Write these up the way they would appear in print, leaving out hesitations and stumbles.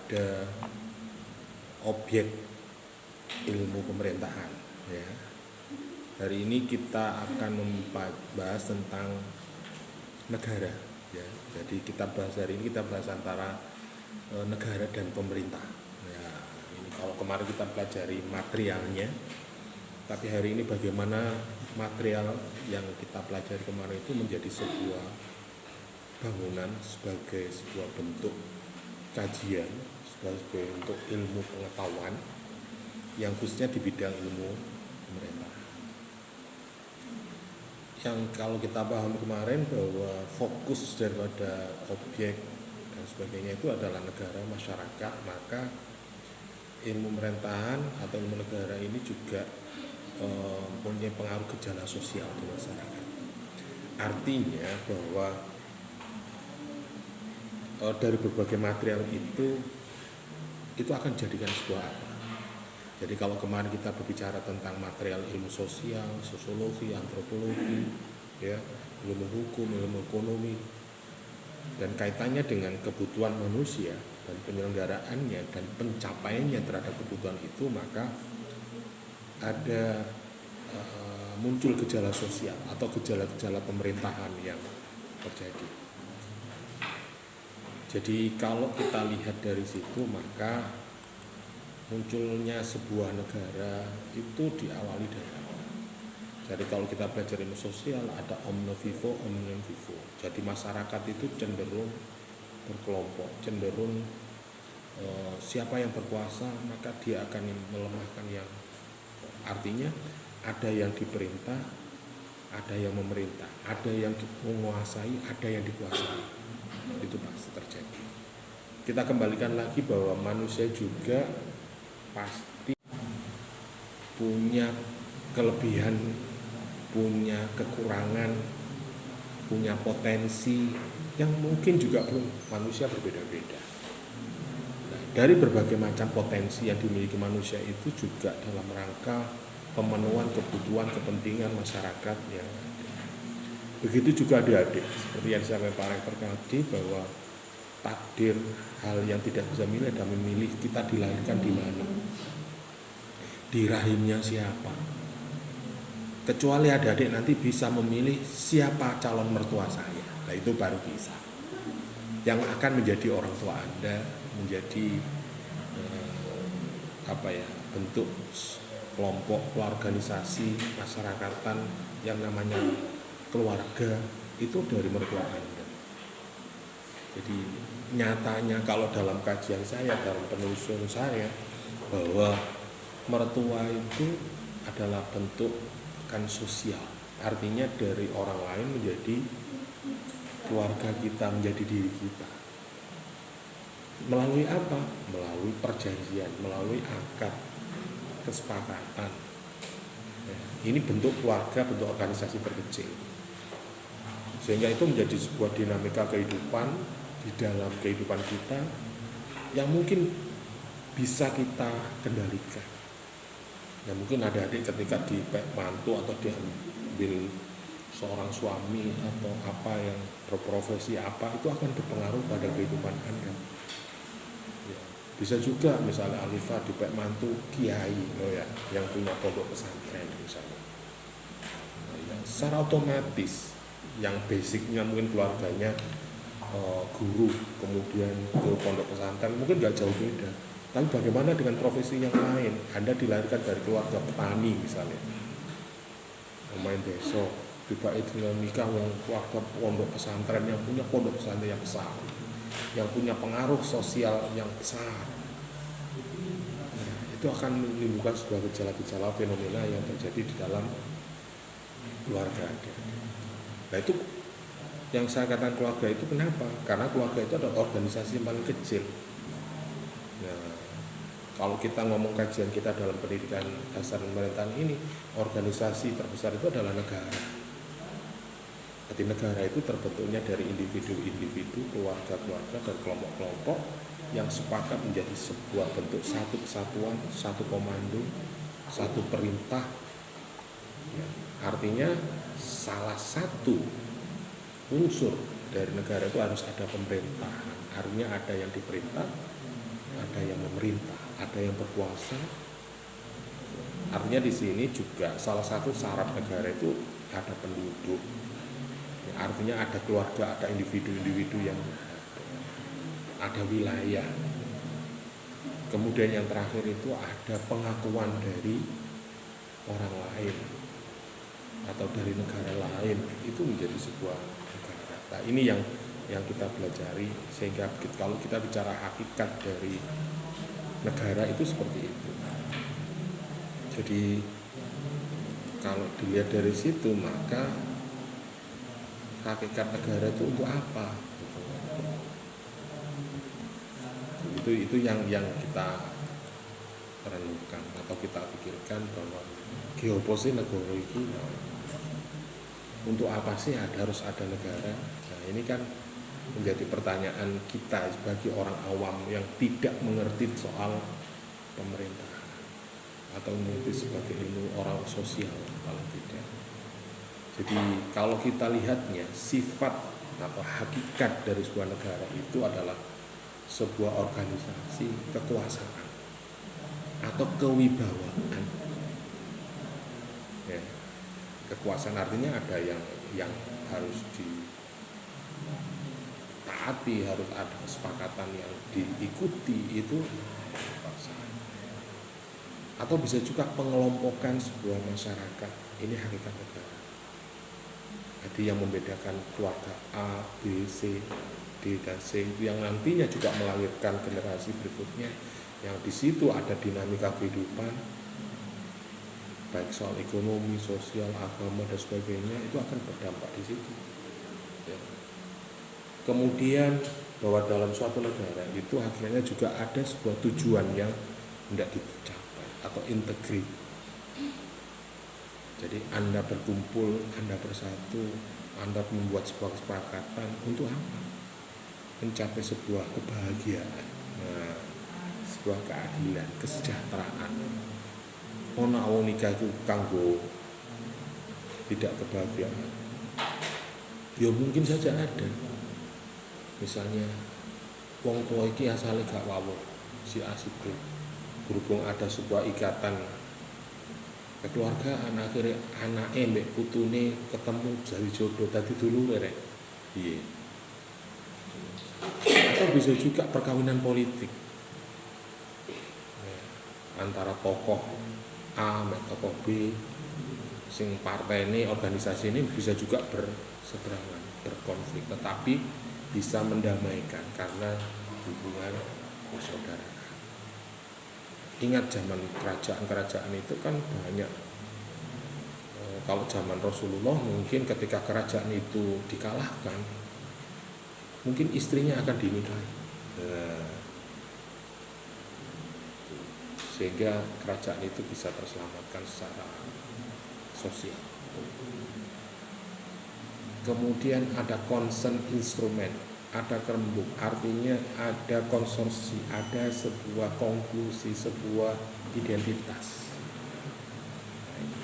pada objek ilmu pemerintahan ya. Hari ini kita akan membahas tentang negara ya. Jadi hari ini kita bahas antara negara dan pemerintah ya. Ini kalau kemarin kita pelajari materialnya, tapi hari ini bagaimana material yang kita pelajari kemarin itu menjadi sebuah bangunan sebagai sebuah bentuk kajian, sebagai bentuk ilmu pengetahuan yang khususnya di bidang ilmu pemerintahan. Yang kalau kita paham kemarin bahwa fokus daripada objek dan sebagainya itu adalah negara, masyarakat, maka ilmu pemerintahan atau ilmu negara ini juga mempunyai pengaruh gejala sosial di masyarakat. Artinya bahwa dari berbagai material itu akan dijadikan sebuah apa. Jadi kalau kemarin kita berbicara tentang material ilmu sosial, sosiologi, antropologi, ya, ilmu hukum, ilmu ekonomi, dan kaitannya dengan kebutuhan manusia dan penyelenggaraannya dan pencapaiannya terhadap kebutuhan itu, maka ada muncul gejala sosial atau gejala-gejala pemerintahan yang terjadi. Jadi kalau kita lihat dari situ, maka munculnya sebuah negara itu diawali dari awal. Jadi kalau kita belajar ilmu sosial, ada omne vivo, omnium vivo. Jadi masyarakat itu cenderung berkelompok, cenderung siapa yang berkuasa maka dia akan melemahkan yang. Artinya ada yang diperintah, ada yang memerintah, ada yang menguasai, ada yang dikuasai. Itu pasti terjadi. Kita kembalikan lagi bahwa manusia juga pasti punya kelebihan, punya kekurangan, punya potensi yang mungkin juga manusia berbeda-beda. Nah, dari berbagai macam potensi yang dimiliki manusia itu juga dalam rangka pemenuhan kebutuhan kepentingan masyarakat yang ada. Begitu juga adik-adik, seperti yang disampaikan Pak Rektor tadi, bahwa takdir hal yang tidak bisa milih dan memilih kita dilahirkan di mana, di rahimnya siapa. Kecuali adik-adik nanti bisa memilih siapa calon mertua saya, nah itu baru bisa. Yang akan menjadi orang tua Anda, menjadi bentuk kelompok, organisasi, masyarakatan yang namanya keluarga itu dari mertua Anda. Jadi nyatanya kalau dalam kajian saya, dalam penelusuran saya, bahwa mertua itu adalah bentuk kan sosial. Artinya dari orang lain menjadi keluarga kita, menjadi diri kita. Melalui apa? Melalui perjanjian, melalui akad, kesepakatan. Ini bentuk keluarga, bentuk organisasi terkecil. Sehingga itu menjadi sebuah dinamika kehidupan di dalam kehidupan kita yang mungkin bisa kita kendalikan. Ya mungkin adik-adik ketika dipek mantu atau diambil seorang suami atau apa yang berprofesi apa, itu akan berpengaruh pada kehidupan Anda. Ya, bisa juga misalnya Alifah dipek mantu kiai yang punya pondok pesantren misalnya. Nah, ya, secara otomatis yang basicnya mungkin keluarganya guru, kemudian ke pondok pesantren, mungkin gak jauh beda. Tapi bagaimana dengan profesi yang lain? Anda dilahirkan dari keluarga petani misalnya, pemain desa, tiba dengan nikah keluarga pondok pesantren yang punya pondok pesantren yang besar, yang punya pengaruh sosial yang besar. Nah, itu akan menimbulkan sebuah gejala-gejala fenomena yang terjadi di dalam keluarga. Nah itu yang saya katakan keluarga itu kenapa? Karena keluarga itu adalah organisasi yang paling kecil. Nah, kalau kita ngomong kajian kita dalam pendidikan dasar pemerintahan ini, organisasi terbesar itu adalah negara. Jadi negara itu terbentuknya dari individu-individu, keluarga-keluarga, dan kelompok-kelompok yang sepakat menjadi sebuah bentuk satu kesatuan, satu komando, satu perintah. Ya, artinya salah satu unsur dari negara itu harus ada pemerintahan. Artinya ada yang diperintah, pemerintah, ada yang berkuasa. Artinya di sini juga salah satu syarat negara itu ada penduduk. Ya, artinya ada keluarga, ada individu-individu yang ada wilayah. Kemudian yang terakhir itu ada pengakuan dari orang lain atau dari negara lain, itu menjadi sebuah negara. Nah, ini yang kita pelajari, sehingga kalau kita bicara hakikat dari negara itu seperti itu. Jadi kalau dilihat dari situ, maka hakikat negara itu untuk apa? Itu yang kita renungkan atau kita pikirkan, bahwa geoposi negara itu untuk apa sih harus ada negara? Nah, ini kan menjadi pertanyaan kita bagi orang awam yang tidak mengerti soal pemerintahan atau mengerti sebagai ilmu orang sosial paling tidak. Jadi kalau kita lihatnya, sifat atau hakikat dari sebuah negara itu adalah sebuah organisasi kekuasaan atau kewibawaan. Ya. Kekuasaan artinya ada yang harus ditaati, harus ada kesepakatan yang diikuti, itu kekuasaan. Atau bisa juga pengelompokan sebuah masyarakat, ini hakikat negara. Jadi yang membedakan keluarga A, B, C, D, dan C, yang nantinya juga melahirkan generasi berikutnya, yang di situ ada dinamika kehidupan, baik soal ekonomi, sosial, agama, dan sebagainya, itu akan berdampak di situ. Ya. Kemudian bahwa dalam suatu negara itu akhirnya juga ada sebuah tujuan yang tidak dicapai atau integri. Jadi Anda berkumpul, Anda bersatu, Anda membuat sebuah kesepakatan untuk apa? Mencapai sebuah kebahagiaan, sebuah keadilan, kesejahteraan. Ono wong nikah itu kanggo tidak kebahagiaan. Ya mungkin saja ada. Misalnya wong tua iki asale gak wawuh, si A si B. Berhubung ada sebuah ikatan kekeluargaan, akhirnya anake mbek putune ketemu jadi jodoh, dadi dulure rek. Piye? Atau bisa juga perkawinan politik. Antara tokoh A mbek tokoh B, sing partai ini, organisasi ini bisa juga berseberangan, berkonflik, tetapi bisa mendamaikan karena hubungan persaudaraan. Ingat zaman kerajaan-kerajaan itu kan banyak. Kalau zaman Rasulullah mungkin ketika kerajaan itu dikalahkan, mungkin istrinya akan dinikahi. Sehingga kerajaan itu bisa terselamatkan secara sosial. Kemudian ada concern instrumen, ada kerembuk, artinya ada konsorsi, ada sebuah konklusi, sebuah identitas.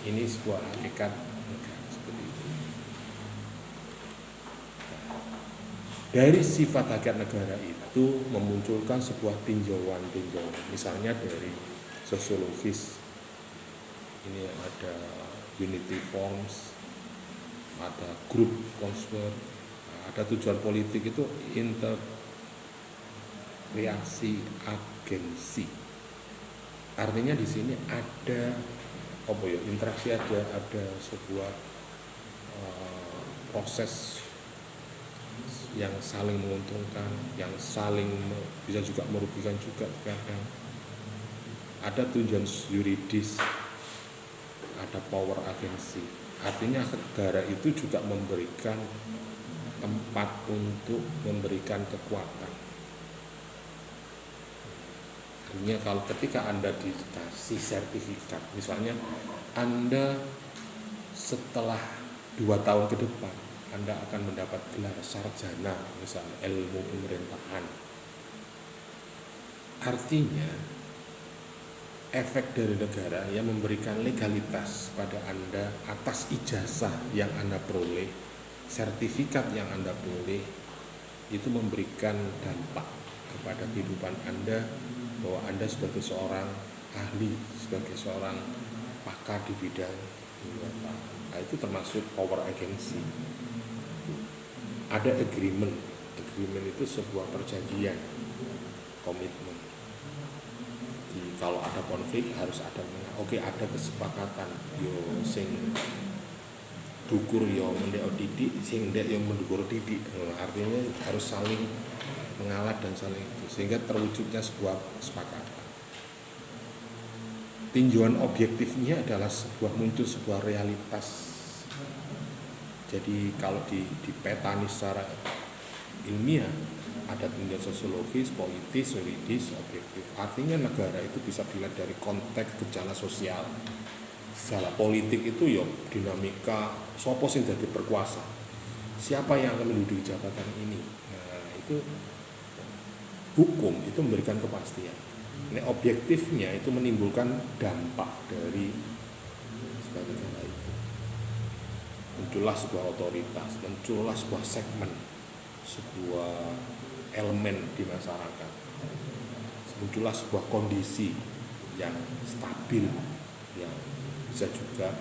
Ini sebuah hakikat negara seperti itu. Dari sifat hakikat negara itu memunculkan sebuah tinjauan-tinjauan. Misalnya dari sosiologis, ini ada unity forms, ada group consort, ada tujuan politik itu interreaksi agensi. Artinya di sini ada interaksi, ada sebuah proses yang saling menguntungkan, yang saling bisa juga merugikan juga kadang. Ada tujuan yuridis, ada power agensi. Artinya negara itu juga memberikan tempat untuk memberikan kekuatan. Artinya kalau ketika Anda dikasih sertifikat, misalnya Anda setelah 2 tahun ke depan Anda akan mendapat gelar sarjana, misalnya ilmu pemerintahan. Artinya efek dari negara yang memberikan legalitas pada Anda atas ijazah yang Anda peroleh, sertifikat yang Anda peroleh, itu memberikan dampak kepada kehidupan Anda bahwa Anda sebagai seorang ahli, sebagai seorang pakar di bidang nah, itu termasuk power agency. Ada agreement itu sebuah perjanjian, komitmen. Jadi, kalau ada konflik harus ada ada kesepakatan yo sing dukur yo mendek didik, sing ndek yo mendukur didik. Artinya harus saling mengalah dan saling itu sehingga terwujudnya sebuah kesepakatan. Tinjauan objektifnya adalah muncul sebuah realitas. Jadi kalau dipetani secara ilmiah ada tinjauan sosiologis, politis, yuridis, objektif. Artinya negara itu bisa dilihat dari konteks gejala sosial. Secara politik itu ya dinamika sopo sing dadi berkuasa. Siapa yang akan menduduki jabatan ini? Nah, itu hukum itu memberikan kepastian. Nah, objektifnya itu menimbulkan dampak dari sebagai negara itu. Muncullah sebuah otoritas, muncullah sebuah segmen, sebuah elemen di masyarakat, muncullah sebuah kondisi yang stabil, yang bisa juga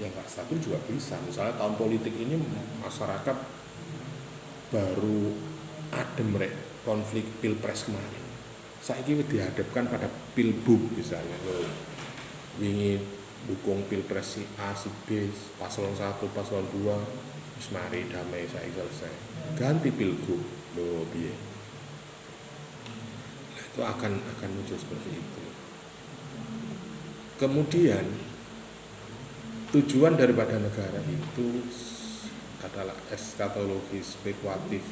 yang nggak stabil juga bisa. Misalnya tahun politik ini masyarakat baru adem konflik pilpres kemarin. Saya kira dihadapkan pada pilbub misalnya, ingin dukung pilpres si A, si B, paslon 1, paslon 2, terus mari damai saya selesai. Ganti pilgub, biar. Nah, itu akan muncul seperti itu. Kemudian tujuan daripada negara itu adalah eskatologi spekulatif,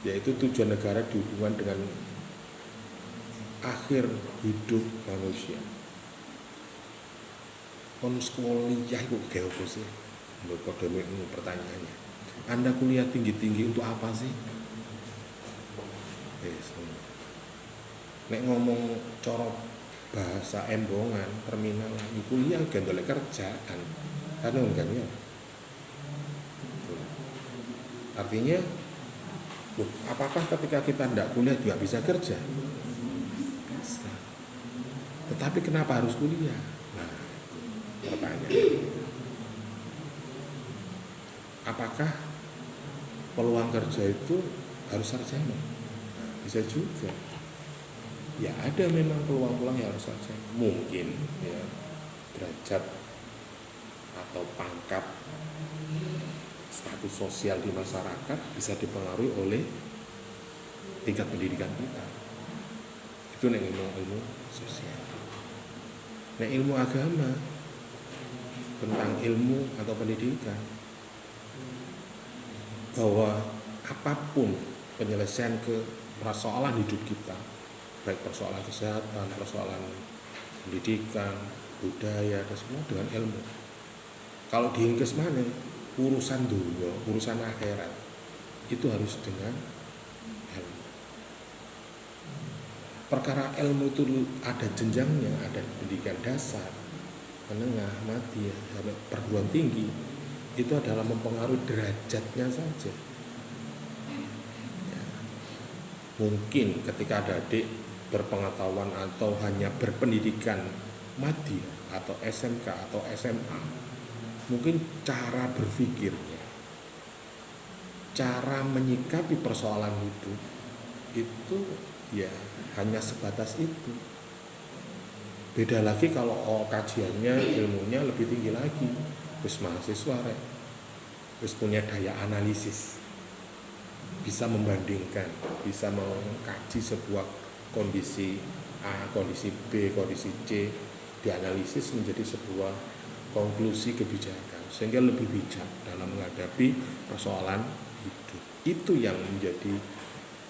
yaitu tujuan negara dihubungkan dengan akhir hidup manusia. Kuliah itu kayak apa sih? Menurut akademik ini pertanyaannya. Anda kuliah tinggi-tinggi untuk apa sih? Nek ngomong cara bahasa embongan, terminal, kuliah gendolek kerjaan. Kan enggak ya? Artinya, apakah ketika kita tidak kuliah juga bisa kerja? Bisa. Tetapi kenapa harus kuliah? Nah, pertanyaan. Apakah peluang kerja itu harus sarjana? Nah, bisa juga. Ya ada memang peluang-peluang yang harus sarjana. Mungkin ya derajat atau pangkat status sosial di masyarakat bisa dipengaruhi oleh tingkat pendidikan kita. Itu ilmu sosial. Ilmu agama tentang ilmu atau pendidikan, bahwa apapun penyelesaian ke persoalan hidup kita, baik persoalan kesehatan, persoalan pendidikan, budaya, dan semua dengan ilmu. Kalau diingkes mana urusan dunia, urusan akhirat, itu harus dengan ilmu. Perkara ilmu itu ada jenjangnya, ada pendidikan dasar, menengah, madya, sampai perguruan tinggi. Itu adalah mempengaruhi derajatnya saja. Ya. Mungkin ketika ada adik berpengetahuan atau hanya berpendidikan madya atau SMK atau SMA, mungkin cara berpikirnya, cara menyikapi persoalan hidup itu ya hanya sebatas itu. Beda lagi kalau kajiannya, ilmunya lebih tinggi lagi. Terus mahasiswa terus punya daya analisis, bisa membandingkan, bisa mengkaji sebuah kondisi A, kondisi B, kondisi C, dianalisis menjadi sebuah konklusi kebijakan, sehingga lebih bijak dalam menghadapi persoalan hidup. Itu yang menjadi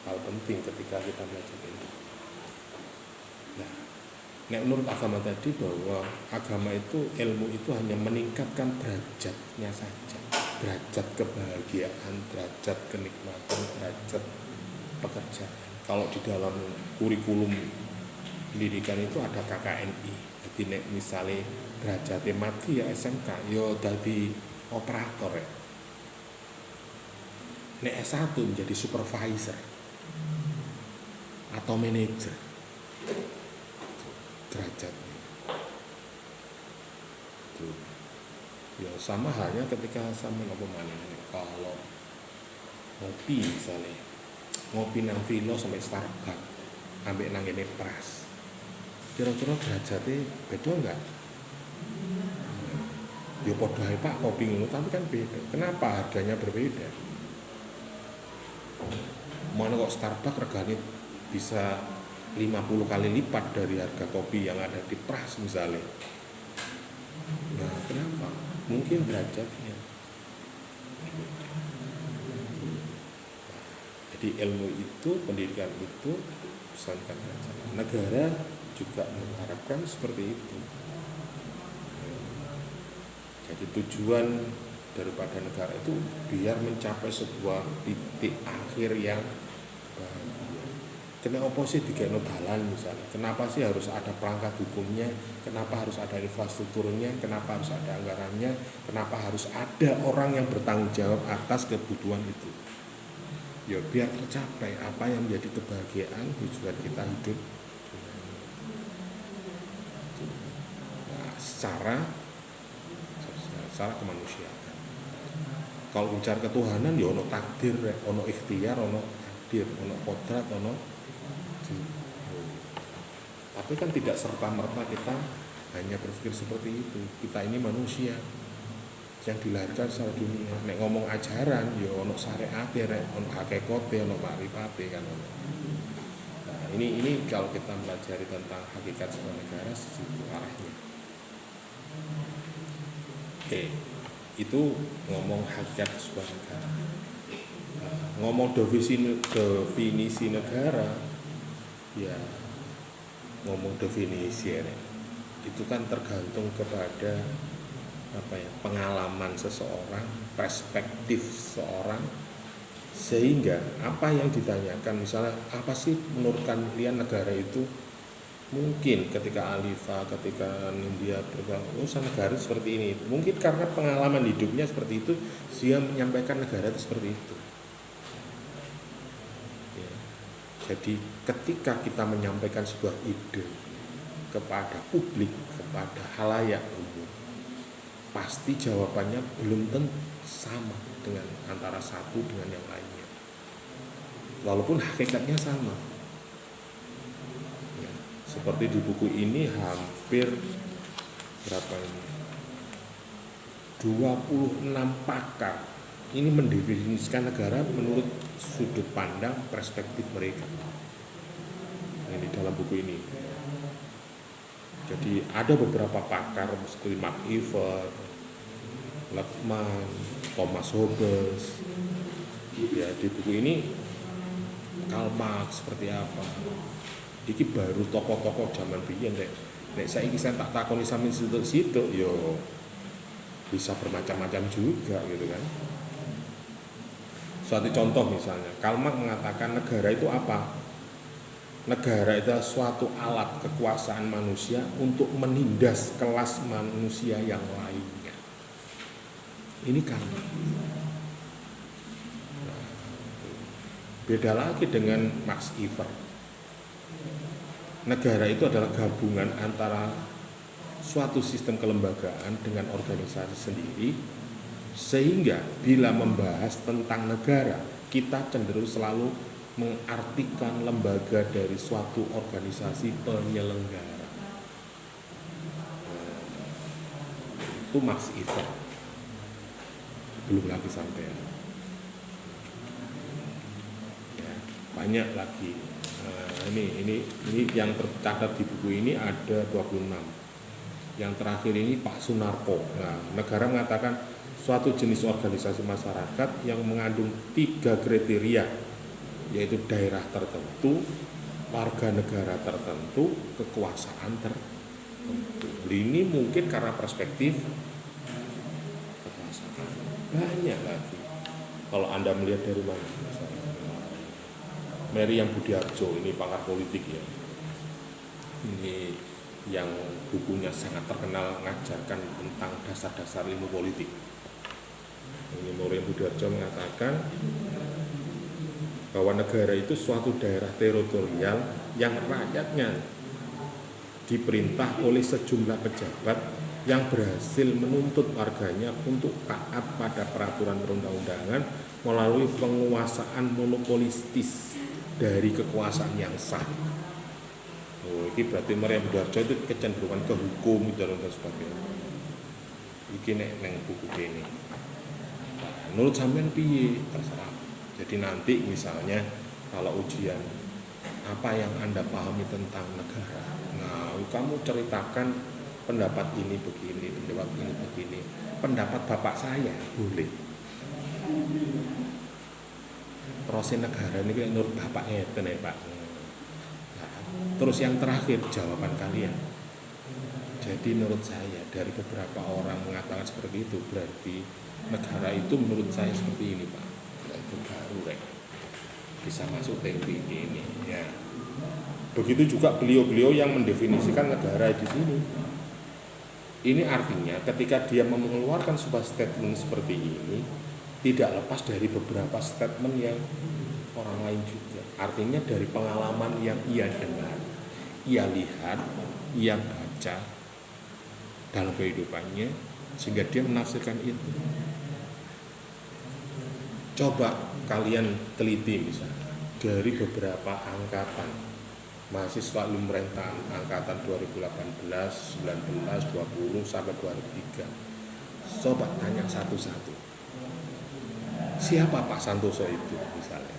hal penting ketika kita belajar ini. Menurut agama tadi, bahwa agama itu, ilmu itu hanya meningkatkan derajatnya saja, derajat kebahagiaan, derajat kenikmatan, derajat pekerjaan. Kalau di dalam kurikulum pendidikan itu ada KKNI, jadi misalnya derajatnya mati ya SMK, yo jadi operator ya. S1 menjadi supervisor atau manajer. Sama halnya ketika sama apa mana, kalau ngopi misalnya, ngopi nang Vilo sampai Starbucks, ambek nang ngene Pras, kira-kira derajatnya beda enggak? Ya podo ae Pak kopi ngono, tapi kan beda. Kenapa harganya berbeda? Mana kok Starbucks regane bisa 50 kali lipat dari harga kopi yang ada di Pras misalnya. Nah, kenapa? Mungkin derajatnya. Jadi ilmu itu, pendidikan itu pesankan derajat. Negara juga mengharapkan seperti itu. Jadi tujuan daripada negara itu biar mencapai sebuah titik akhir yang bahagia. Kenapa sih dikeno dalan misalnya? Kenapa sih harus ada perangkat hukumnya? Kenapa harus ada infrastrukturnya? Kenapa harus ada anggarannya? Kenapa harus ada orang yang bertanggung jawab atas kebutuhan itu? Ya biar tercapai apa yang menjadi kebahagiaan tujuan kita hidup. Nah, secara kemanusiaan. Kalau bicara ketuhanan ya ono takdir, ono ikhtiar, ono takdir, ono kodrat, ono. Tapi kan tidak serta-merta kita hanya berpikir seperti itu. Kita ini manusia yang dilahirkan secara dunia. Nek ngomong ajaran ya ono syariat, ono hakikate, ono marifate kan ono. Nah, ini kalau kita mempelajari tentang hakikat sebuah negara situ arahnya. Oke, itu ngomong hakikat sebuah negara. Ngomong definisi negara, ya ngomong definisi ya, itu kan tergantung kepada pengalaman seseorang, perspektif seseorang, sehingga apa yang ditanyakan, misalnya apa sih menurut kalian negara itu, mungkin ketika Alifa, ketika India negara seperti ini, mungkin karena pengalaman hidupnya seperti itu, dia menyampaikan negara itu seperti itu. Ya. Jadi ketika kita menyampaikan sebuah ide kepada publik, kepada halayak umum, pasti jawabannya belum tentu sama dengan antara satu dengan yang lainnya, walaupun hakikatnya sama. Seperti di buku ini hampir berapa ini? 26 pakar ini mendefinisikan negara menurut sudut pandang perspektif mereka. Ini dalam buku ini. Jadi ada beberapa pakar seperti Mark Evert, Luckman, Thomas Hobbes. Ya, di buku ini Karl Marx seperti apa? Iki baru tokoh-tokoh zaman biyen nek saiki saya tak takoni sampe situ yo bisa bermacam-macam juga gitu kan. Suatu contoh misalnya, Karl Marx mengatakan negara itu apa? Negara itu suatu alat kekuasaan manusia untuk menindas kelas manusia yang lainnya. Ini kan beda lagi dengan Max Evert. Negara itu adalah gabungan antara suatu sistem kelembagaan dengan organisasi sendiri, sehingga bila membahas tentang negara, kita cenderung selalu mengartikan lembaga dari suatu organisasi penyelenggara. Itu Max Evert. Belum lagi sampai ya, banyak lagi. Ini yang tercatat di buku ini ada 26. Yang terakhir ini Pak Sunarko. Nah, negara mengatakan suatu jenis organisasi masyarakat yang mengandung 3 kriteria, yaitu daerah tertentu, warga negara tertentu, kekuasaan tertentu. Ini mungkin karena perspektif kekuasaan. Banyak lagi. Kalau Anda melihat dari mana? Meriam Budiarjo, ini pakar politik ya. Ini yang bukunya sangat terkenal mengajarkan tentang dasar-dasar ilmu politik. Ini Meriam Budiarjo mengatakan bahwa negara itu suatu daerah teritorial yang rakyatnya diperintah oleh sejumlah pejabat yang berhasil menuntut warganya untuk taat pada peraturan perundang-undangan melalui penguasaan monopolistis dari kekuasaan yang sah. Oh, ini berarti Maria Budarjo itu kecenderungan ke hukum dan sebagainya. Iki nek neng buku ini. Menurut sampean piye? Terserah. Jadi nanti misalnya kalau ujian apa yang Anda pahami tentang negara. Nah, kamu ceritakan pendapat ini begini, pendapat ini begini. Pendapat bapak saya boleh. Proses negara ini menurut bapak ngeten ya Pak. Nah, terus yang terakhir jawaban kalian. Jadi menurut saya dari beberapa orang mengatakan seperti itu berarti negara itu menurut saya seperti ini Pak. Itu baru bisa masuk teori ini ya. Begitu juga beliau-beliau yang mendefinisikan negara di sini. Ini artinya ketika dia mengeluarkan sebuah statement seperti ini tidak lepas dari beberapa statement yang orang lain juga. Artinya dari pengalaman yang ia dengar, ia lihat, ia baca dalam kehidupannya sehingga dia menafsirkan itu. Coba kalian teliti misalnya dari beberapa angkatan mahasiswa ilmu pemerintahan angkatan 2018, 19, 20 sampai 2003. Coba tanya satu-satu. Siapa Pak Santoso itu misalnya?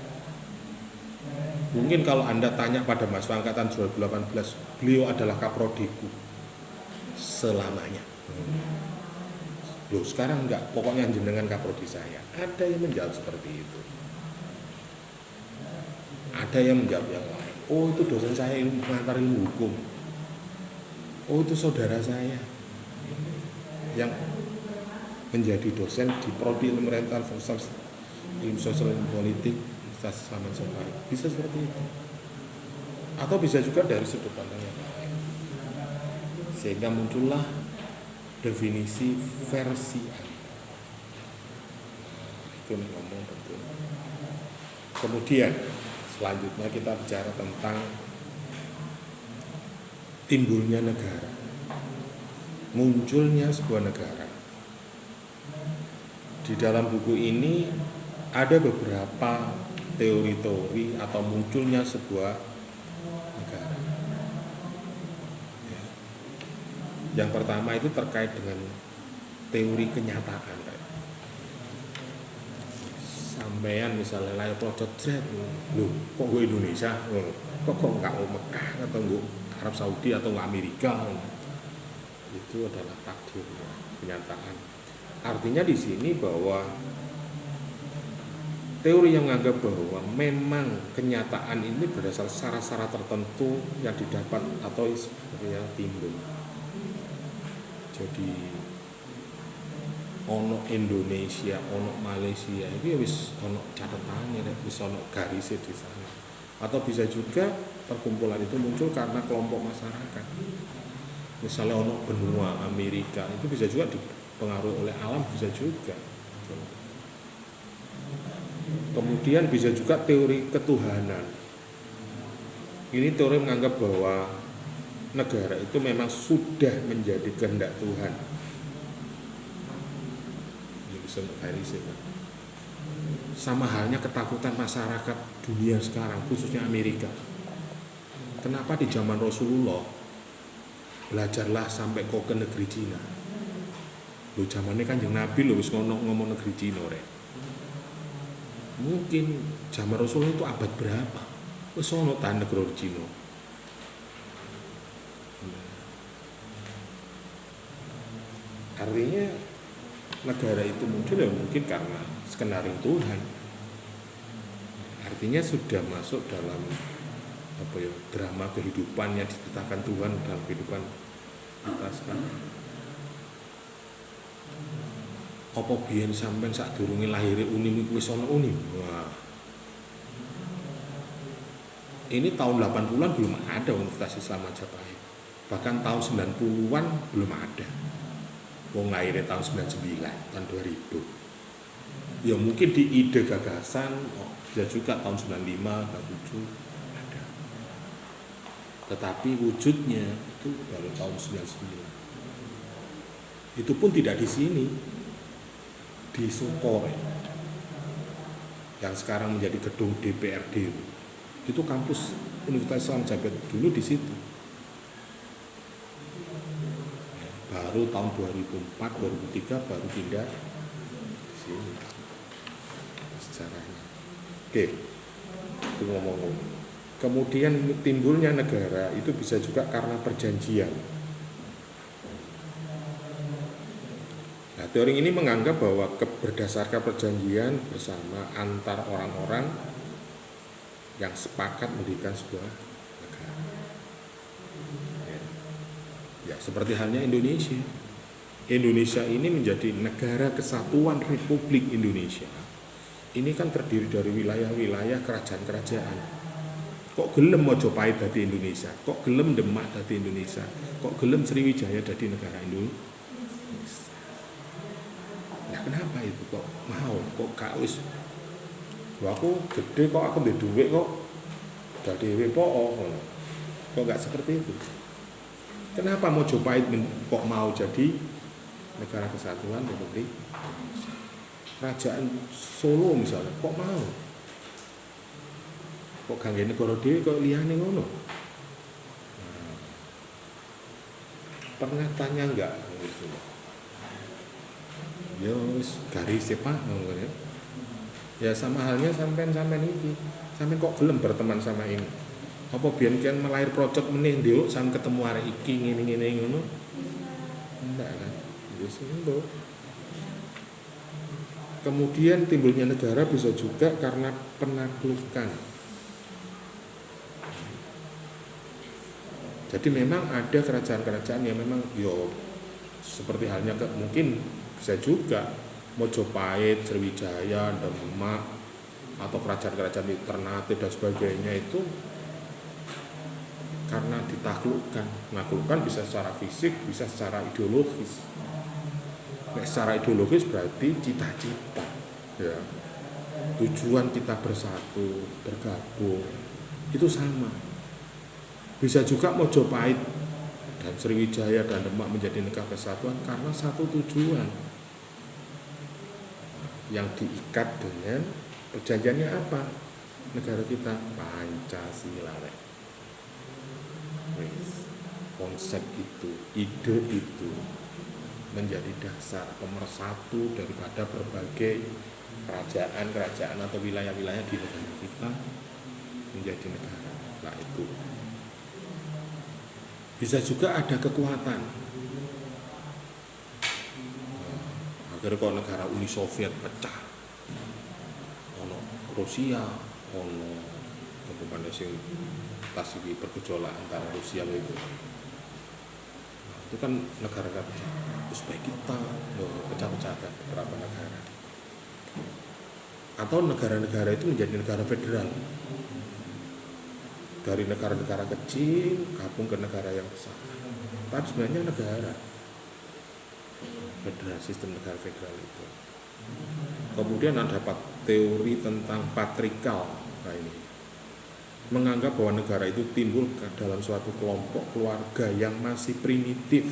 Mungkin kalau Anda tanya pada mahasiswa angkatan 2018, beliau adalah kaprodiku selamanya. Loh sekarang enggak, pokoknya jenengan kaprodi saya. Ada yang menjawab seperti itu. Ada yang menjawab yang lain. Oh itu dosen saya pengantar ilmu hukum. Oh itu saudara saya yang menjadi dosen di prodi ilmu pemerintahan Fakultas Ilmu Sosial dan Politik Universitas Islam Semarang. Bisa seperti itu. Atau bisa juga dari sudut pandang yang lain. Sehingga muncullah definisi versi Anda. Itu ngomong betul. Kemudian selanjutnya kita bicara tentang timbulnya negara, munculnya sebuah negara. Di dalam buku ini ada beberapa teori-teori atau munculnya sebuah negara. Ya. Yang pertama itu terkait dengan teori kenyataan. Sampean misalnya layar project jet, loh kok gue Indonesia, kok nggak Mekah atau nggak Arab Saudi atau nggak Amerika, itu adalah takdirnya, kenyataan. Artinya di sini bahwa teori yang menganggap bahwa memang kenyataan ini berdasar syarat-syarat tertentu yang didapat atau yang timbul. Jadi ono Indonesia, ono Malaysia, itu wis ono catatannya, wis ono garisnya di sana. Atau bisa juga perkumpulan itu muncul karena kelompok masyarakat. Misalnya ono benua Amerika, itu bisa juga dipengaruhi oleh alam, bisa juga. Kemudian bisa juga teori ketuhanan. Ini teori menganggap bahwa negara itu memang sudah menjadi kehendak Tuhan. Sama halnya ketakutan masyarakat dunia sekarang, khususnya Amerika. Kenapa di zaman Rasulullah belajarlah sampai kau ke negeri Cina? Lo zamannya Kanjeng Nabi lo wis ngomong negeri Cina rek. Mungkin zaman Rasulullah itu abad berapa? Wis ono ta negeri Cina. Artinya negara itu muncul ya mungkin karena skenario Tuhan. Artinya sudah masuk dalam drama kehidupan yang ditetapkan Tuhan dalam kehidupan kita sekarang. Apa biyen sampean sadurunge lahir Unim iku wis ana Unim? Wah. Ini tahun 80-an belum ada Universitas Islam Majapahit. Bahkan tahun 90-an belum ada. Wong lahirnya tahun 99, tahun 2000. Ya mungkin di ide gagasan bisa juga tahun 95, 97 ada. Tetapi wujudnya itu baru tahun 99. Itu pun tidak di sini, di Sukore yang sekarang menjadi gedung DPRD. Itu kampus Universitas Islam Jabet dulu di situ. Baru tahun 2004, 2003 baru pindah di sini. Sejarahnya. Oke, itu ngomong-ngomong. Kemudian timbulnya negara itu bisa juga karena perjanjian. Nah, teori ini menganggap bahwa berdasarkan perjanjian bersama antar orang-orang yang sepakat mendirikan sebuah negara. Ya, seperti halnya Indonesia. Indonesia ini menjadi negara kesatuan Republik Indonesia. Ini kan terdiri dari wilayah-wilayah kerajaan-kerajaan. Kok gelem Mojopahit dadi Indonesia? Kok gelem Demak dadi Indonesia? Kok gelem Sriwijaya dadi negara Indonesia? Nah, kenapa itu kok mau? Kok gak wis? Aku gede kok, aku duwe duit kok. Dadi WPO ngono. Kok gak seperti itu? Kenapa Mojopahit kok mau jadi negara kesatuan Republik? Kerajaan Solo misalnya, kok mau? Kok gangge negara dhewe kok liyane ngono? Nah, pernah tanya enggak gitu? Ya wis garis sepak ngono ya. Ya sama halnya sampean iki. Sampean kok gelem berteman sama ini? Apa biyen kan melahir procot meneh nduk sam ketemu arek iki ngene-ngene ngono? Enggak kan? Wis ngono. Kemudian timbulnya negara bisa juga karena penaklukan. Jadi memang ada kerajaan-kerajaan yang memang seperti halnya mungkin bisa juga Mojopahit, Sriwijaya, Demak atau kerajaan-kerajaan di Ternate dan sebagainya itu karena ditaklukkan. Menaklukkan bisa secara fisik, bisa secara ideologis. Secara ideologis berarti cita-cita, ya. Tujuan kita bersatu, bergabung itu sama. Bisa juga Mojopahit dan Sriwijaya dan Demak menjadi negara kesatuan karena satu tujuan yang diikat dengan perjanjiannya apa? Negara kita Pancasila. Konsep itu, ide itu menjadi dasar pemersatu daripada berbagai kerajaan-kerajaan atau wilayah-wilayah di negara kita menjadi negara. Nah itu bisa juga ada kekuatan. Agar kalau negara Uni Soviet pecah, ono Rusia, ono kemudian sing tas iki bergejolak antara Rusia itu. Itu kan negara-negara pecah. Uzbekistan pecah-pecahkan beberapa negara. Atau negara-negara itu menjadi negara federal. Dari negara-negara kecil gabung ke negara yang besar. Tapi sebenarnya negara. Federal, sistem negara federal itu. Kemudian ada teori tentang patriarkal. Nah ini menganggap bahwa negara itu timbul dalam suatu kelompok keluarga yang masih primitif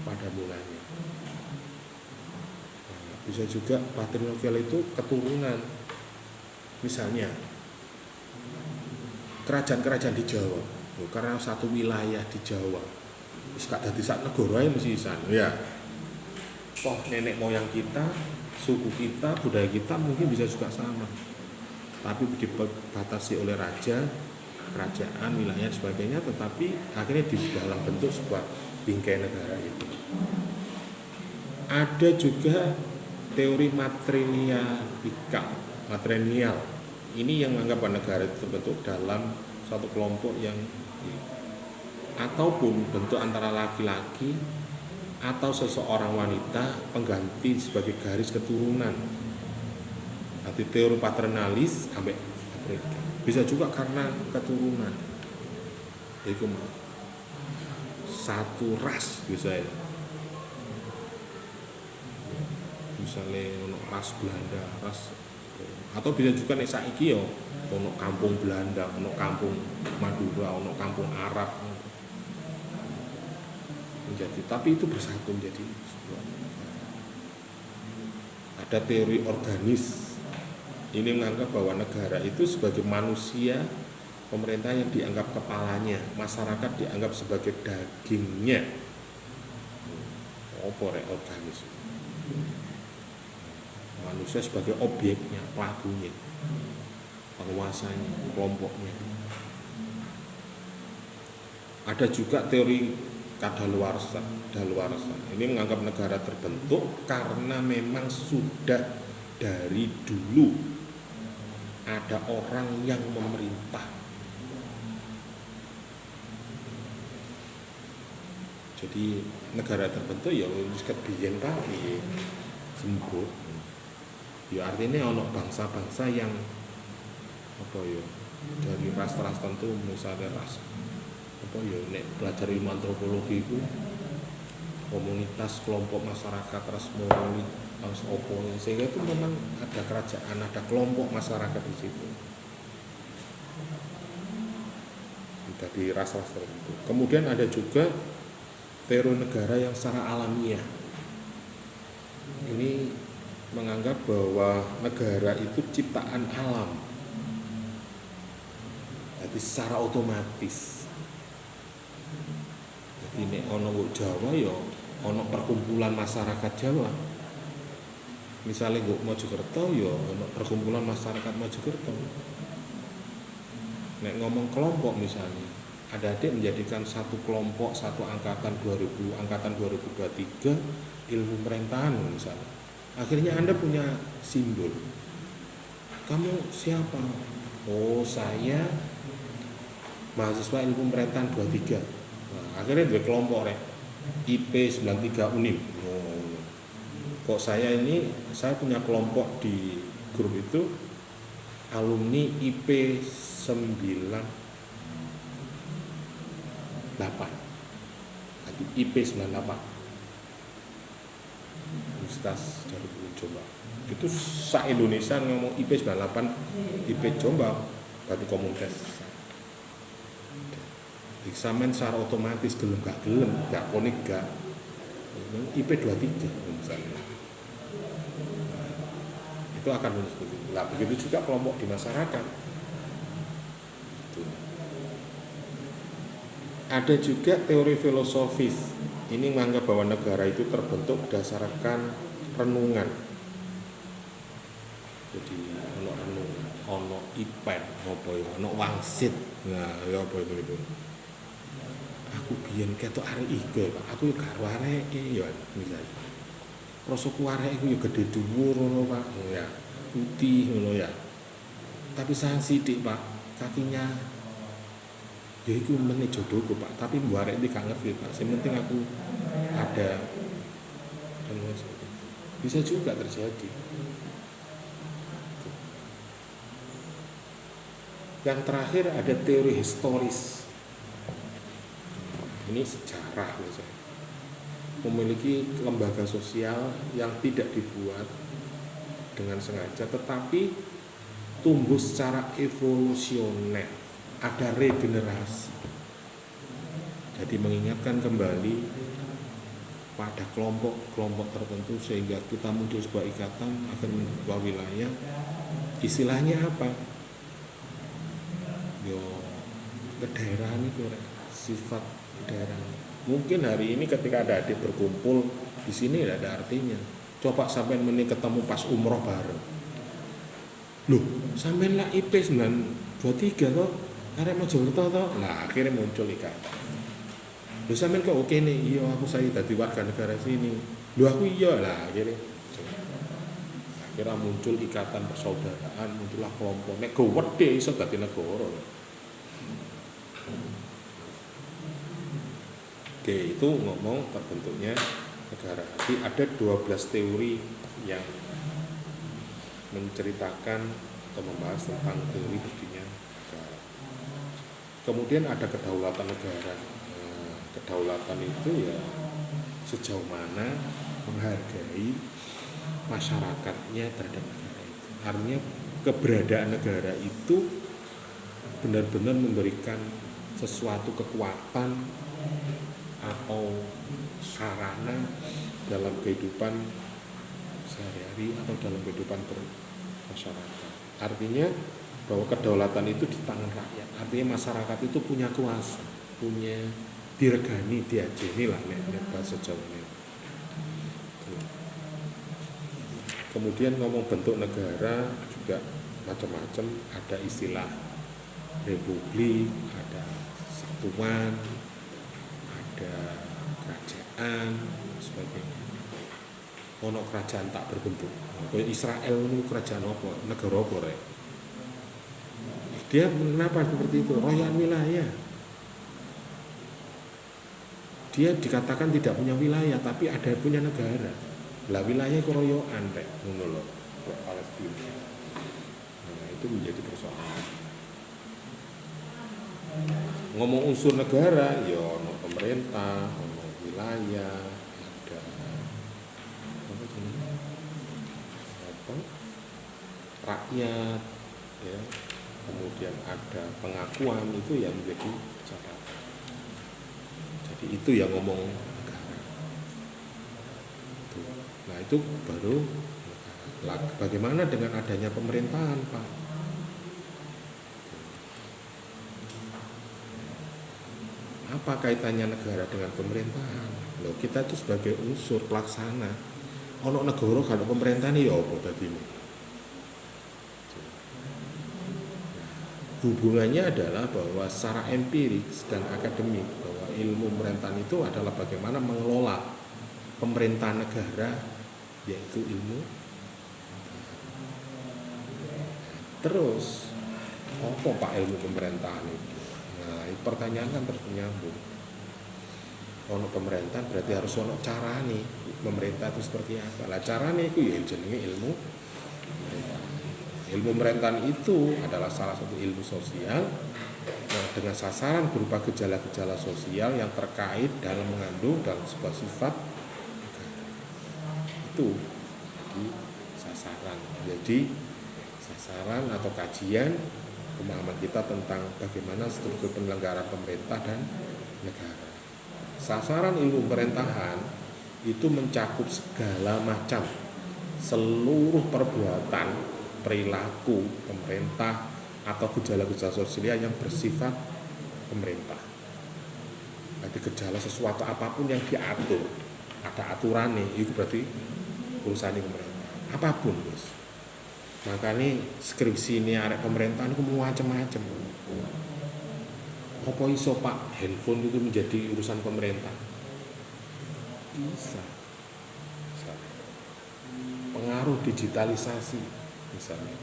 pada mulanya. Bisa juga patriarkal itu keturunan. Misalnya kerajaan-kerajaan di Jawa, karena satu wilayah di Jawa wis gak dadi sak negara ae mesti isan. Ya. Toh nenek moyang kita, suku kita, budaya kita mungkin bisa juga sama. Tapi dibatasi oleh raja, kerajaan, wilayah dan sebagainya, tetapi akhirnya di dalam bentuk sebuah bingkai negara itu. Ada juga teori matrilineal. Ini yang menganggap negara itu terbentuk dalam suatu kelompok yang ataupun bentuk antara laki-laki atau seseorang wanita pengganti sebagai garis keturunan. Nanti teori paternalis sampai Afrika. Bisa juga karena keturunan. Itu satu ras bisa ya. Misalnya ras Belanda, ras atau bisa juga nek saiki yo ono kampung Belanda, ono kampung Madura, ono kampung Arab. Menjadi, tapi itu bersatu menjadi sebuah negara. Ada teori organis. Ini menganggap bahwa negara itu sebagai manusia, pemerintah yang dianggap kepalanya, masyarakat dianggap sebagai dagingnya. Rek organis. Manusia sebagai objeknya, pelakunya, penguasanya, kelompoknya. Ada juga teori kadaluarsa. Ini menganggap negara terbentuk karena memang sudah dari dulu ada orang yang memerintah. Jadi negara terbentuk ya wis kebiyen kali sembuh. Ya artinya ono bangsa-bangsa yang apa ya dari ras-ras tertentu, misalnya ras apa ya nek belajar ilmu antropologi itu komunitas kelompok masyarakat ras monolit ras opo, sehingga itu memang ada kerajaan, ada kelompok masyarakat di situ dari ras-ras tertentu. Kemudian ada juga teori negara yang secara alamiah. Ini menganggap bahwa negara itu ciptaan alam, jadi secara otomatis. Jadi nek ono Jawa ya ono perkumpulan masyarakat Jawa. Misalnya Mojokerto ya ono perkumpulan masyarakat Mojokerto. Nek ngomong kelompok misalnya, ada adik menjadikan satu kelompok, satu angkatan 2023 ilmu pemerintahan misalnya. Akhirnya Anda punya simbol. Kamu siapa? Oh, saya mahasiswa ilmu pemerintahan 23. Nah, akhirnya dua kelompok rek. IP 93 Unim. Oh. Kok saya punya kelompok di grup itu alumni IP 98. IP 98. Universitas Darul Jombang. Itu se-Indonesia ngomong IP 98, IP Jombang, berarti komunitas. Eksamen secara otomatis gelem gak konik gak. IP 23 misalnya. Itu akan muncul. Nah, begitu juga kelompok di masyarakat. Itu. Ada juga teori filosofis. Ini menganggap bahwa negara itu terbentuk berdasarkan renungan. Jadi ono renungan, ono ipen, ono wangsit. Nah, ya apa itu. Aku biyen ketok arek iki, Pak. Aku yo karo areke ya misalnya. Rasaku arek iku yo gedhe dhuwur ngono, Pak. Ya, putih ngono ya. Tapi sang sithik, Pak, kakinya ya itu meneh jodohku Pak, tapi mbok arek iki gak ngerti Pak. Yang penting aku ada dan seperti itu. Bisa juga terjadi. Yang terakhir ada teori historis. Ini sejarah misalnya. Memiliki lembaga sosial yang tidak dibuat dengan sengaja, tetapi tumbuh secara evolusioner. Ada regenerasi. Jadi mengingatkan kembali pada kelompok tertentu sehingga kita muncul sebuah ikatan akan sebuah wilayah. Istilahnya apa? Yo kedaerahan itu sifat daerah. Mungkin hari ini ketika ada adik berkumpul di sini tidak ada artinya. Coba sampai menit ketemu pas umroh bareng. Loh, sampai lah IP 923 toh. Arek Mojokerto toh. Nah, akhirnya muncul ikatan. Lho sampean kok oke nih, iya aku saya dadi warga negara sini. Lho aku iya lah akhirnya. Akhirnya muncul ikatan persaudaraan, muncullah kelompok. Nek gowedhe iso dadi negara. Oke, itu ngomong terbentuknya negara. Jadi ada 12 teori yang menceritakan atau membahas tentang teori berdirinya negara. Kemudian ada kedaulatan negara. Kedaulatan itu ya sejauh mana menghargai masyarakatnya terhadap negara itu. Artinya keberadaan negara itu benar-benar memberikan sesuatu kekuatan atau sarana dalam kehidupan sehari-hari atau dalam kehidupan bermasyarakat. Artinya bahwa kedaulatan itu di tangan rakyat. Artinya masyarakat itu punya kuasa, punya diregani, diajeni lah nek bahasa Jawa ini. Kemudian ngomong bentuk negara juga macam-macam, ada istilah republik, ada satuan, ada kerajaan, sebagainya. Ono kerajaan tak berbentuk. Kayak Israel itu kerajaan apa? Negara apa rek? Dia kenapa seperti itu? Royan wilayah. Dia dikatakan tidak punya wilayah, tapi ada punya negara. Lah wilayah keroyokan rek, ngono lho. Palestina. Nah, itu menjadi persoalan. Ngomong unsur negara, ya ono pemerintah, ono wilayah, ada apa? Rakyat, ya. Kemudian ada pengakuan, itu yang menjadi catatan. Jadi itu yang ngomong negara. Nah itu baru negara. Bagaimana dengan adanya pemerintahan, Pak? Apa kaitannya negara dengan pemerintahan? Loh, kita itu sebagai unsur pelaksana. Ono negara kalau pemerintahan ya apa tadi? Hubungannya adalah bahwa secara empirik dan akademik bahwa ilmu pemerintahan itu adalah bagaimana mengelola pemerintahan negara, yaitu ilmu. Terus apa Pak ilmu pemerintahan itu? Nah, pertanyaan kan terus menyambung. Ono pemerintahan berarti harus ono cara nih pemerintah itu seperti apa? Lah caranya itu ya jenenge ilmu pemerintahan. Ilmu pemerintahan itu adalah salah satu ilmu sosial dengan sasaran berupa gejala-gejala sosial yang terkait dalam mengandung dalam sebuah sifat itu di sasaran. Jadi sasaran atau kajian pemahaman kita tentang bagaimana struktur penyelenggaraan pemerintah dan negara. Sasaran ilmu pemerintahan itu mencakup segala macam seluruh perbuatan perilaku pemerintah atau gejala-gejala sosial yang bersifat pemerintah. Jadi gejala sesuatu apapun yang diatur, ada aturan nih, itu berarti urusan pemerintah. Apapun, Bos. Makanya skripsi ini arek pemerintahan itu macam-macam. Apa iso Pak handphone itu menjadi urusan pemerintah? Bisa. Pengaruh digitalisasi misalnya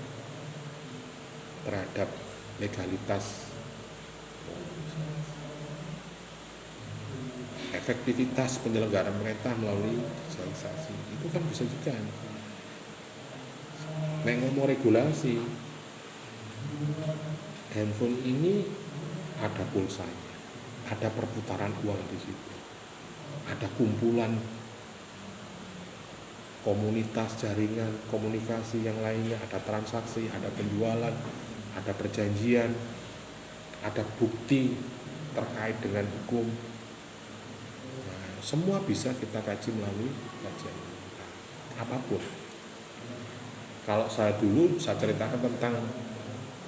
terhadap legalitas, efektivitas penyelenggaraan pemerintah melalui digitalisasi itu kan bisa juga. Nek ngomong regulasi, handphone ini ada pulsanya, ada perputaran uang di situ, ada kumpulan komunitas, jaringan, komunikasi yang lainnya, ada transaksi, ada penjualan, ada perjanjian, ada bukti terkait dengan hukum. Nah, semua bisa kita kaji melalui kajian apapun. Kalau saya dulu, saya ceritakan tentang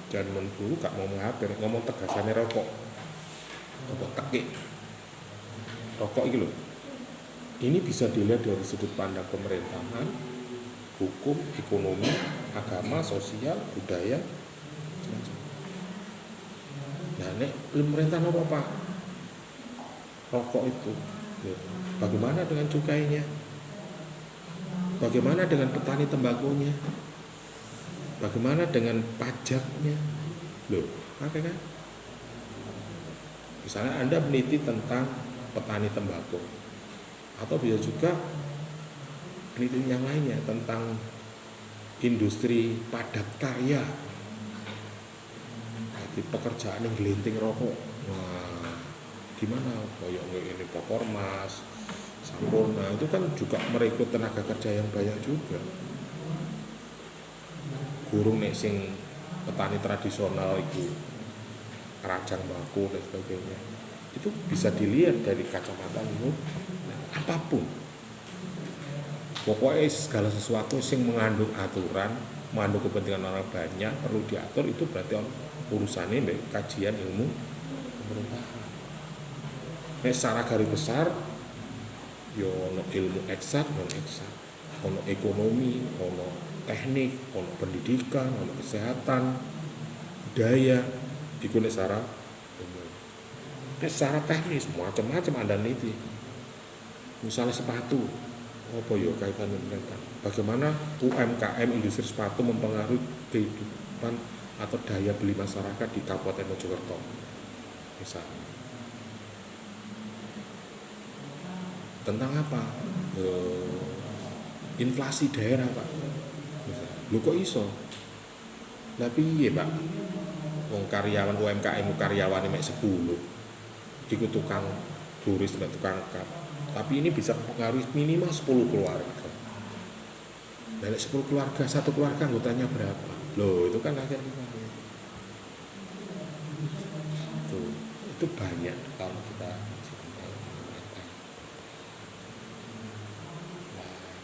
zaman dulu gak mau menghampir, ngomong tegasannya rokok tekik rokok ini loh. Ini bisa dilihat dari sudut pandang pemerintahan, hukum, ekonomi, agama, sosial, budaya, macam-macam. Nah, nek pemerintahan apa Pak? Rokok itu. Ya. Bagaimana dengan cukainya? Bagaimana dengan petani tembakunya? Bagaimana dengan pajaknya? Loh, apa kan? Misalnya Anda meneliti tentang petani tembakau, atau bisa juga penelitian yang lainnya tentang industri padat karya, jadi pekerjaan yang gelinting rokok. Wah, gimana? Kayak ini Pokormas, Sampurna, itu kan juga merekrut tenaga kerja yang banyak juga. Gurung nek sing petani tradisional itu rajang baku dan sebagainya. Itu bisa dilihat dari kacamata ilmu apapun. Pokoknya segala sesuatu yang mengandung aturan, mengandung kepentingan orang banyak, perlu diatur, itu berarti urusannya kajian ilmu pemerintahan. Nah, secara garis besar, yo ono ilmu eksak, non eksak, ono ekonomi, ono teknik, ono pendidikan, ono kesehatan, budaya, itu secara umum. Nah, secara teknis macam-macam ada nih. Misalnya sepatu, apa ya kaitan dengan bagaimana UMKM industri sepatu mempengaruhi kehidupan atau daya beli masyarakat di Kabupaten Mojokerto misalnya. Tentang apa? Inflasi daerah Pak. Lu kok iso? Lah piye Pak? Wong karyawan UMKM karyawane mek 10. Iku tukang turis dan tukang kap. Tapi ini bisa mempengaruhi minimal 10 keluarga. Dari 10 keluarga, satu keluarga anggotanya berapa? Loh, itu kan akhirnya itu banyak kalau kita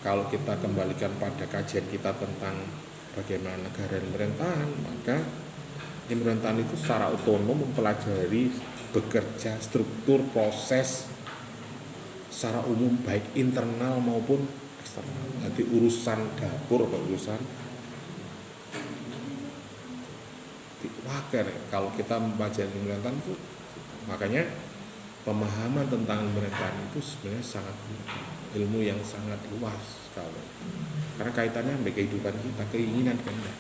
kalau kita kembalikan pada kajian kita tentang bagaimana negara dan pemerintahan, maka pemerintahan itu secara otonom mempelajari bekerja struktur proses secara umum baik internal maupun eksternal. Jadi urusan dapur atau urusan wakil kalau kita membaca pemerintahan itu, makanya pemahaman tentang pemerintahan itu sebenarnya sangat ilmu yang sangat luas sekali karena kaitannya dengan kehidupan kita, keinginan kita.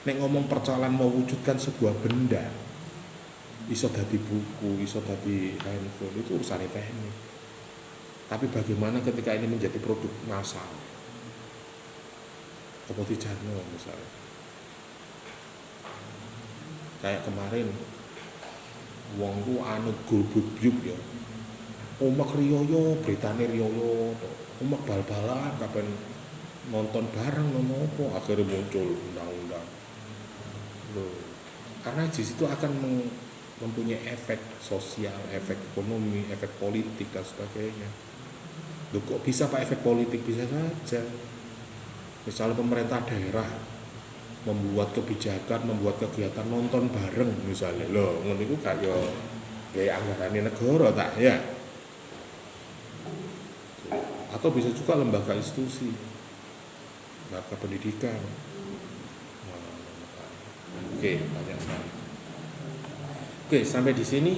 Nek ngomong persoalan mewujudkan sebuah benda, iso dadi buku, iso dadi handphone, itu urusan teknik. Tapi bagaimana ketika ini menjadi produk massal, seperti jano misalnya, kayak kemarin wongku anu gulbubyuk ya, omak riyoyo, beritane riyoyo, omak bal-balan, kapan nonton bareng nono apa, akhirnya muncul undang-undang. Loh, karena di situ akan mempunyai efek sosial, efek ekonomi, efek politik dan sebagainya. Loh, kok bisa Pak efek politik? Bisa saja. Misalnya pemerintah daerah membuat kebijakan, membuat kegiatan nonton bareng misalnya. Loh, ngono iku kayak anggarannya negara tak ya. Atau bisa juga lembaga institusi, lembaga pendidikan. Oke, banyak sekali. Oke, sampai di sini